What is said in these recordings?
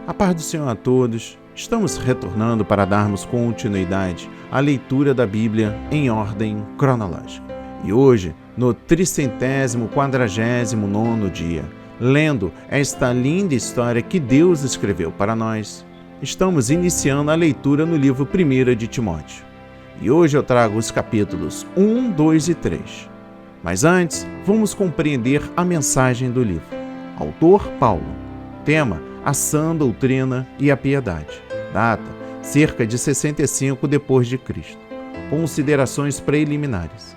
A paz do Senhor a todos. Estamos retornando para darmos continuidade à leitura da Bíblia em ordem cronológica. E hoje, no 349º dia, lendo esta linda história que Deus escreveu para nós, estamos iniciando a leitura no livro 1 de Timóteo. E hoje eu trago os capítulos 1, 2 e 3. Mas antes, vamos compreender a mensagem do livro. Autor Paulo. Tema: a sã doutrina e a piedade. Data: cerca de 65 depois de Cristo. Considerações preliminares.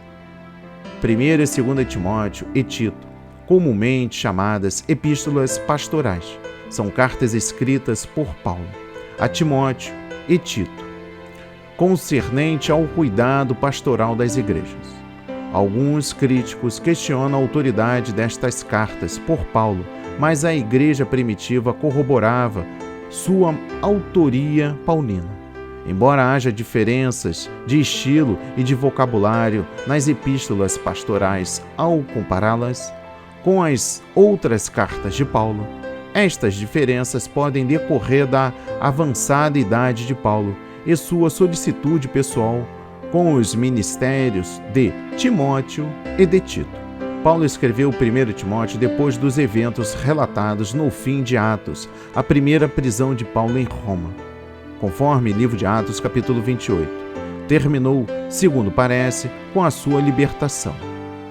1 e 2 Timóteo e Tito, comumente chamadas epístolas pastorais, são cartas escritas por Paulo a Timóteo e Tito, concernente ao cuidado pastoral das igrejas. Alguns críticos questionam a autoridade destas cartas por Paulo, mas a igreja primitiva corroborava sua autoria paulina. Embora haja diferenças de estilo e de vocabulário nas epístolas pastorais ao compará-las com as outras cartas de Paulo, estas diferenças podem decorrer da avançada idade de Paulo e sua solicitude pessoal com os ministérios de Timóteo e de Tito. Paulo escreveu 1 Timóteo depois dos eventos relatados no fim de Atos, a primeira prisão de Paulo em Roma. Conforme livro de Atos, capítulo 28, terminou, segundo parece, com a sua libertação.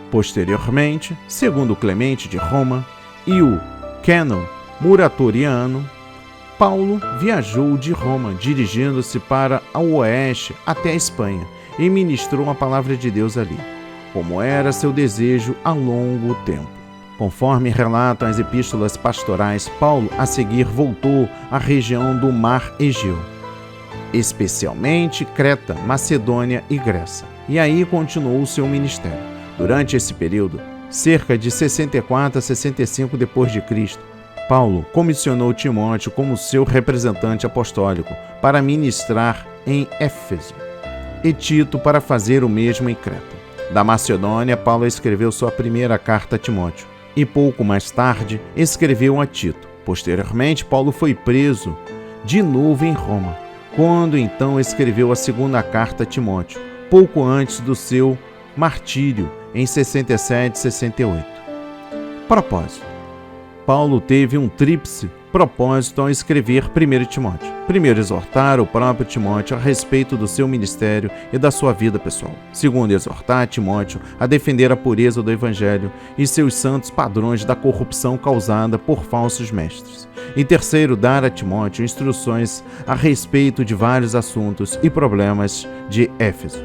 Posteriormente, segundo Clemente de Roma e o cânon Muratoriano, Paulo viajou de Roma, dirigindo-se para o oeste até a Espanha, e ministrou a palavra de Deus ali, como era seu desejo há longo tempo. Conforme relatam as epístolas pastorais, Paulo a seguir voltou à região do Mar Egeu, especialmente Creta, Macedônia e Grécia, e aí continuou seu ministério. Durante esse período, cerca de 64 a 65 depois de Cristo, Paulo comissionou Timóteo como seu representante apostólico para ministrar em Éfeso, e Tito para fazer o mesmo em Creta. Da Macedônia, Paulo escreveu sua primeira carta a Timóteo e pouco mais tarde escreveu a Tito. Posteriormente, Paulo foi preso de novo em Roma, quando então escreveu a segunda carta a Timóteo, pouco antes do seu martírio, em 67 e 68. Propósito: Paulo teve um tríplice propósito ao escrever 1 Timóteo. Primeiro, exortar o próprio Timóteo a respeito do seu ministério e da sua vida pessoal. Segundo, exortar Timóteo a defender a pureza do Evangelho e seus santos padrões da corrupção causada por falsos mestres. E terceiro, dar a Timóteo instruções a respeito de vários assuntos e problemas de Éfeso.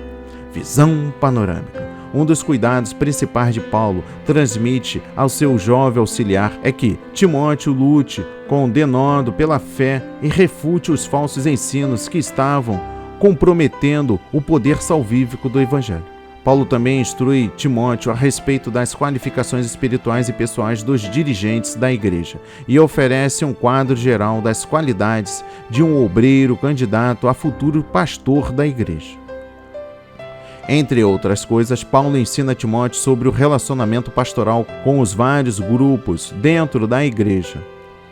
Visão panorâmica. Um dos cuidados principais de Paulo transmite ao seu jovem auxiliar é que Timóteo lute com denodo pela fé e refute os falsos ensinos que estavam comprometendo o poder salvífico do Evangelho. Paulo também instrui Timóteo a respeito das qualificações espirituais e pessoais dos dirigentes da igreja e oferece um quadro geral das qualidades de um obreiro candidato a futuro pastor da igreja. Entre outras coisas, Paulo ensina Timóteo sobre o relacionamento pastoral com os vários grupos dentro da igreja,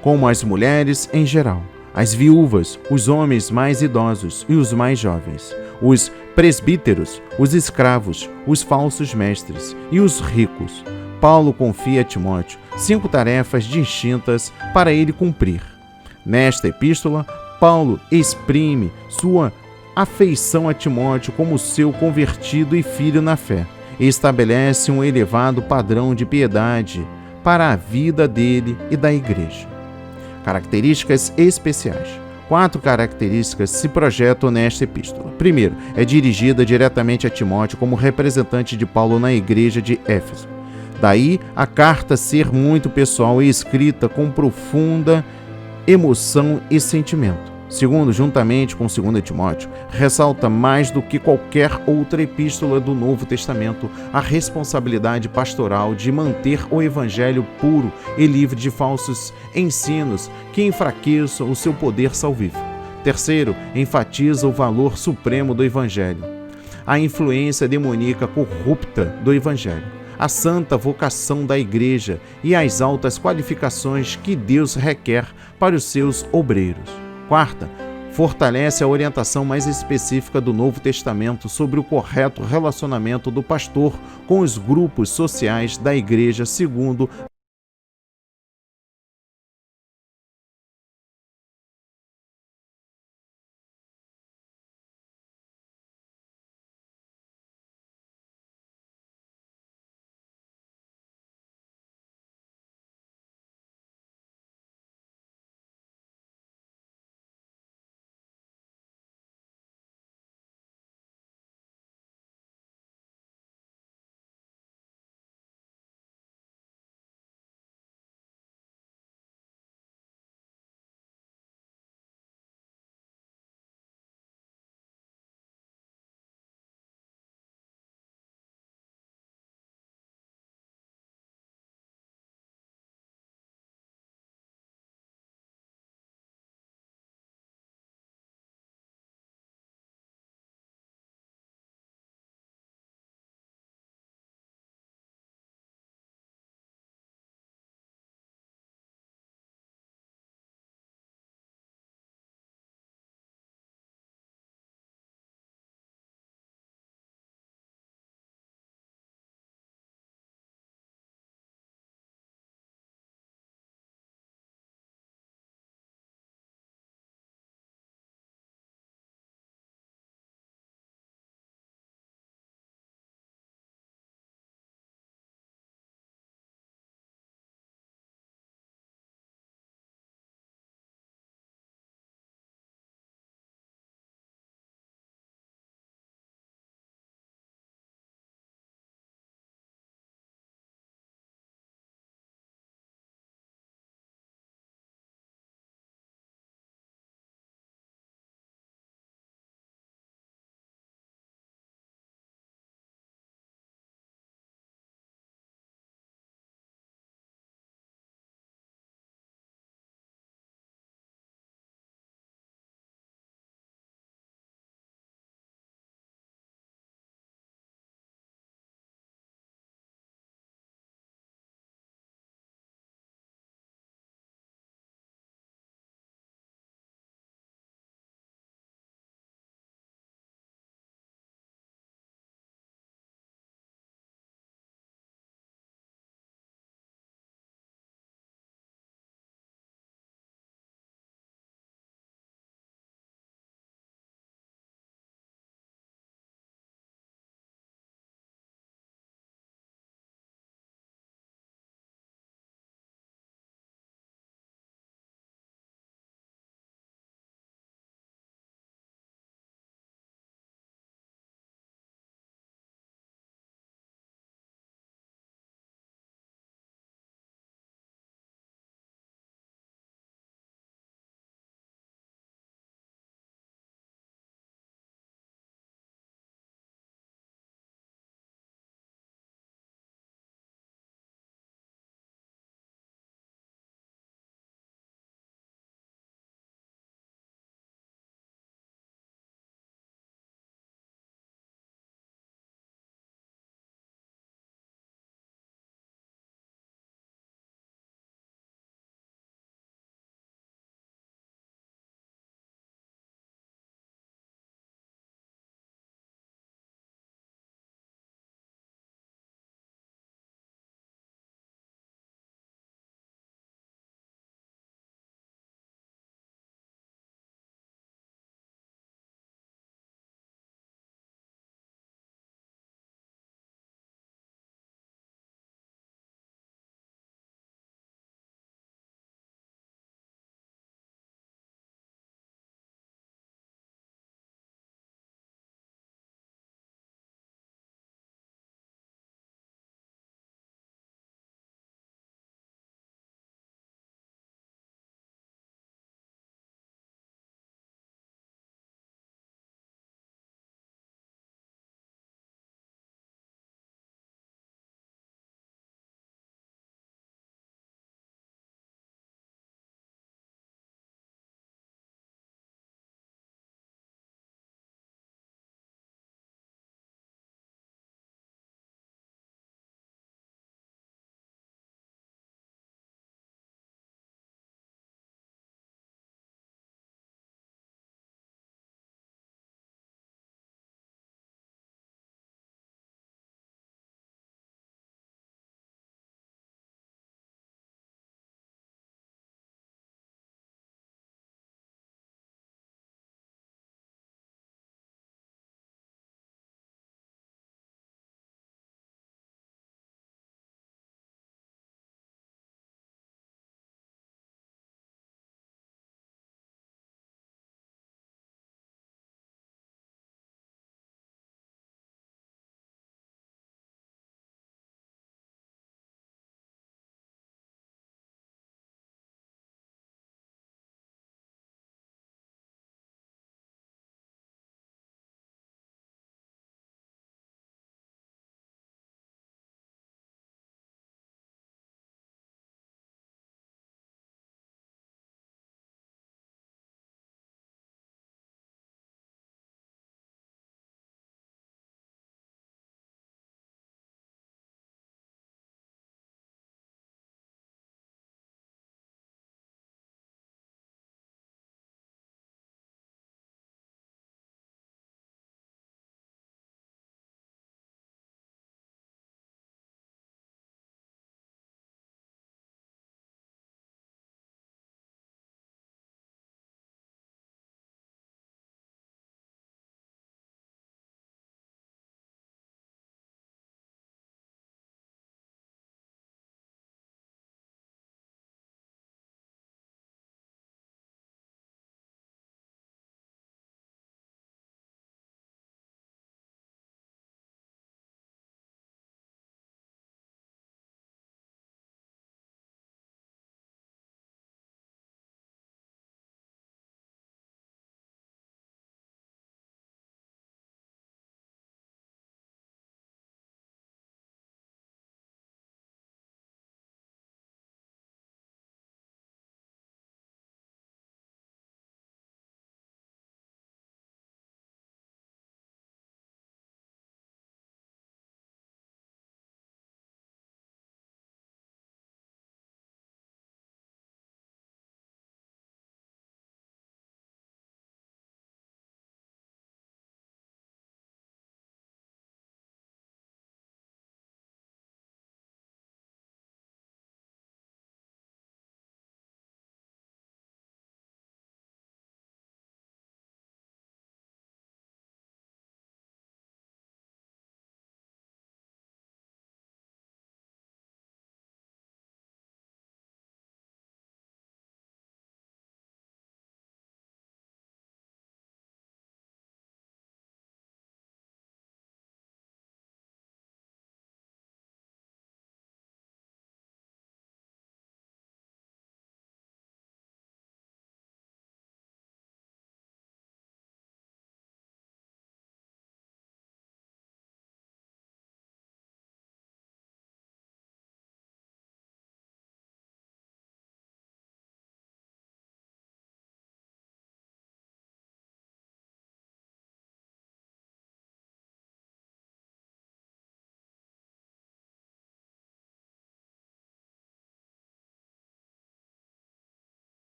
como as mulheres em geral, as viúvas, os homens mais idosos e os mais jovens, os presbíteros, os escravos, os falsos mestres e os ricos. Paulo confia a Timóteo 5 tarefas distintas para ele cumprir. Nesta epístola, Paulo exprime sua afeição a Timóteo como seu convertido e filho na fé, e estabelece um elevado padrão de piedade para a vida dele e da igreja. Características especiais. 4 características se projetam nesta epístola. Primeiro, é dirigida diretamente a Timóteo como representante de Paulo na igreja de Éfeso. Daí a carta ser muito pessoal e escrita com profunda emoção e sentimento. Segundo, juntamente com 2 Timóteo, ressalta mais do que qualquer outra epístola do Novo Testamento a responsabilidade pastoral de manter o Evangelho puro e livre de falsos ensinos que enfraqueçam o seu poder salvífico. Terceiro, enfatiza o valor supremo do Evangelho, a influência demoníaca corrupta do Evangelho, a santa vocação da Igreja e as altas qualificações que Deus requer para os seus obreiros. Quarta, fortalece a orientação mais específica do Novo Testamento sobre o correto relacionamento do pastor com os grupos sociais da Igreja segundo